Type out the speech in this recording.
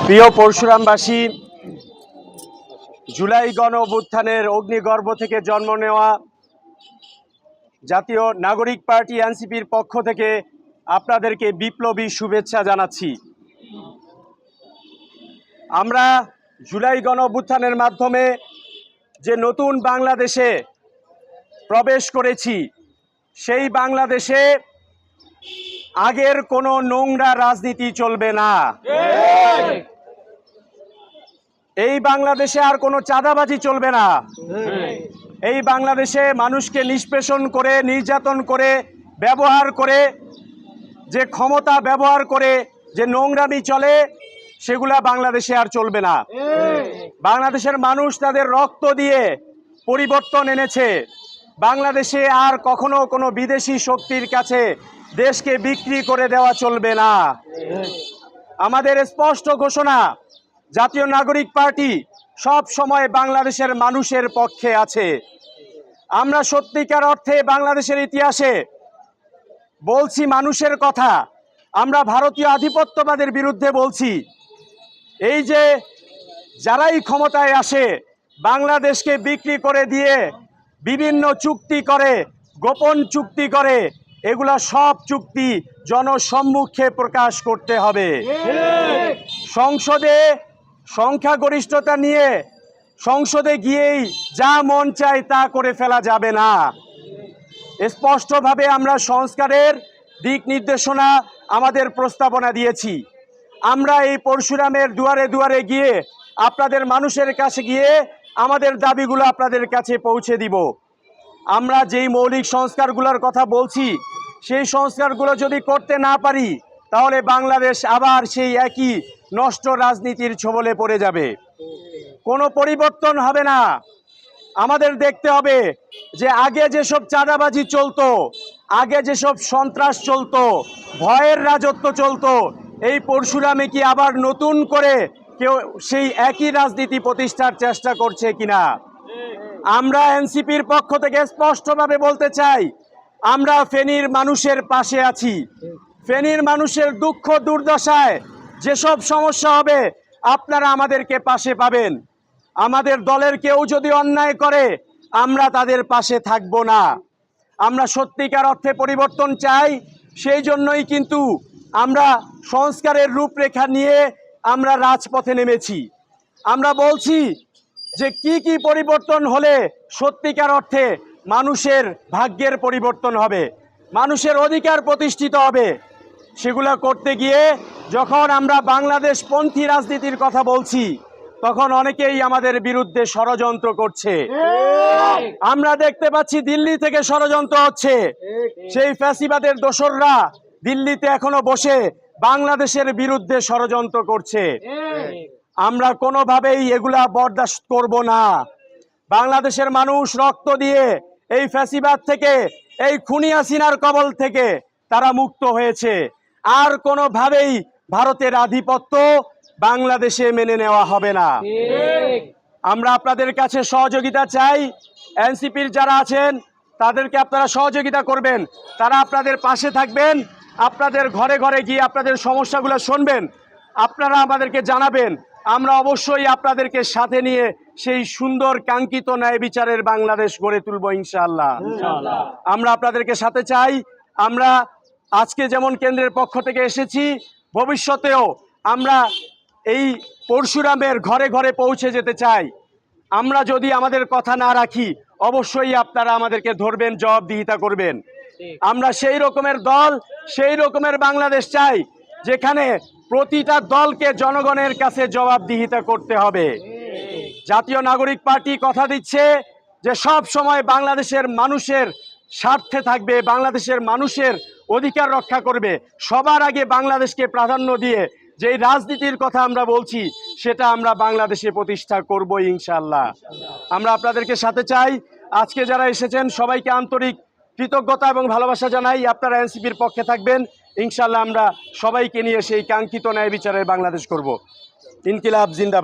প্রিয় পরশুরামবাসী, জুলাই গণ অভ্যুত্থানের অগ্নিগর্ভ থেকে জন্ম নেওয়া জাতীয় নাগরিক পার্টি এনসিপির পক্ষ থেকে আপনাদেরকে বিপ্লবী শুভেচ্ছা জানাচ্ছি। আমরা জুলাই গণ অভ্যুত্থানের মাধ্যমে যে নতুন বাংলাদেশে প্রবেশ করেছি, সেই বাংলাদেশে আগের কোনো নোংরা রাজনীতি চলবে না। এই বাংলাদেশে আর কোনো চাঁদাবাজি চলবে না। এই বাংলাদেশে মানুষকে নিষ্পেষণ করে, নির্যাতন করে, ব্যবহার করে, যে ক্ষমতা ব্যবহার করে যে নোংরামি চলে, সেগুলা বাংলাদেশে আর চলবে না। বাংলাদেশের মানুষ তাদের রক্ত দিয়ে পরিবর্তন এনেছে। বাংলাদেশে আর কখনো কোনো বিদেশি শক্তির কাছে দেশকে বিক্রি করে দেওয়া চলবে না। আমাদের স্পষ্ট ঘোষণা, জাতীয় নাগরিক পার্টি সব সময় বাংলাদেশের মানুষের পক্ষে আছে। আমরা সত্যিকার অর্থে বাংলাদেশের ইতিহাসে বলছি মানুষের কথা। আমরা ভারতীয় আধিপত্যবাদের বিরুদ্ধে বলছি। এই যে যারাই ক্ষমতায় আসে, বাংলাদেশকে বিক্রি করে দিয়ে বিভিন্ন চুক্তি করে, গোপন চুক্তি করে, এগুলা সব চুক্তি জনসম্মুখে প্রকাশ করতে হবে। সংসদে সংখ্যাগরিষ্ঠতা নিয়ে সংসদে গিয়েই যা মন চায় তা করে ফেলা যাবে না। স্পষ্টভাবে আমরা সংস্কারের দিক নির্দেশনা আমাদের প্রস্তাবনা দিয়েছি। আমরা এই পরশুরামের দুয়ারে দুয়ারে গিয়ে আপনাদের মানুষের কাছে গিয়ে আমাদের দাবিগুলো আপনাদের কাছে পৌঁছে দিব। আমরা যেই মৌলিক সংস্কারগুলোর কথা বলছি, সেই সংস্কারগুলো যদি করতে না পারি, তাহলে বাংলাদেশ আবার সেই একই নষ্ট রাজনীতির ছোবলে পড়ে যাবে। কোনো পরিবর্তন হবে না। আমাদের দেখতে হবে যে আগে যেসব চাঁদাবাজি চলতো, আগে যেসব সন্ত্রাস চলতো, ভয়ের রাজত্ব চলতো, এই পরশুরামে কি আবার নতুন করে কেউ সেই একই রাজনীতি প্রতিষ্ঠার চেষ্টা করছে কিনা। আমরা এনসিপির পক্ষ থেকে স্পষ্টভাবে বলতে চাই, আমরা ফেনীর মানুষের পাশে আছি। ফেনীর মানুষের দুঃখ দুর্দশায় যেসব সমস্যা হবে, আপনারা আমাদেরকে পাশে পাবেন। আমাদের দলের কেউ যদি অন্যায় করে, আমরা তাদের পাশে থাকব না। আমরা সত্যিকার অর্থে পরিবর্তন চাই। সেই জন্যই কিন্তু আমরা সংস্কারের রূপরেখা নিয়ে আমরা রাজপথে নেমেছি। আমরা বলছি যে কি কি পরিবর্তন হলে সত্যিকার অর্থে মানুষের ভাগ্যের পরিবর্তন হবে, মানুষের অধিকার প্রতিষ্ঠিত হবে। সেগুলো করতে গিয়ে যখন আমরা বাংলাদেশপন্থী রাজনীতির কথা বলছি, তখন অনেকেই আমাদের বিরুদ্ধে ষড়যন্ত্র করছে। আমরা দেখতে পাচ্ছি দিল্লি থেকে ষড়যন্ত্র হচ্ছে। সেই ফ্যাসিবাদের দোসররা দিল্লিতে এখনো বসে বাংলাদেশের বিরুদ্ধে ষড়যন্ত্র করছে। আমরা কোনোভাবেই এগুলা বরদাস্ত করব না। বাংলাদেশের মানুষ রক্ত দিয়ে এই ফ্যাসিবাদ থেকে, এই খুনি হাসিনার কবল থেকে তারা মুক্ত হয়েছে। আর কোনোভাবেই ভারতের আধিপত্য বাংলাদেশে মেনে নেওয়া হবে না। আমরা আপনাদের কাছে সহযোগিতা চাই। এনসিপির যারা আছেন তাদেরকে আপনারা সহযোগিতা করবেন, তারা আপনাদের পাশে থাকবেন। আপনাদের ঘরে ঘরে গিয়ে আপনাদের সমস্যাগুলো শুনবেন, আপনারা আমাদেরকে জানাবেন। আমরা অবশ্যই আপনাদেরকে সাথে নিয়ে সেই সুন্দর কাঙ্ক্ষিত ন্যায় বিচারের বাংলাদেশ গড়ে তুলব ইনশাআল্লাহ। আমরা আপনাদেরকে সাথে চাই। আমরা আজকে যেমন কেন্দ্রের পক্ষ থেকে এসেছি, ভবিষ্যতেও আমরা এই পরশুরামের ঘরে ঘরে পৌঁছে যেতে চাই। আমরা যদি আমাদের কথা না রাখি, অবশ্যই আপনারা আমাদেরকে ধরবেন, জবাবদিহিতা করবেন। আমরা সেই রকমের দল, সেই রকমের বাংলাদেশ চাই, যেখানে প্রতিটা দলকে জনগণের কাছে জবাবদিহিতা করতে হবে। জাতীয় নাগরিক পার্টি কথা দিচ্ছে যে সব সময় বাংলাদেশের মানুষের স্বার্থে থাকবে, বাংলাদেশের মানুষের অধিকার রক্ষা করবে। সবার আগে বাংলাদেশকে প্রাধান্য দিয়ে যেই রাজনীতির কথা আমরা বলছি, সেটা আমরা বাংলাদেশে প্রতিষ্ঠা করব ইনশাআল্লাহ। আমরা আপনাদেরকে সাথে চাই। আজকে যারা এসেছেন সবাইকে আন্তরিক কৃতজ্ঞতা এবং ভালোবাসা জানাই। আপনারা এনসিপির পক্ষে থাকবেন ইনশাআল্লাহ। আমরা সবাইকে নিয়ে সেই কাঙ্ক্ষিত ন্যায় বিচারের বাংলাদেশ করব। ইনকিলাব জিন্দাবাদ।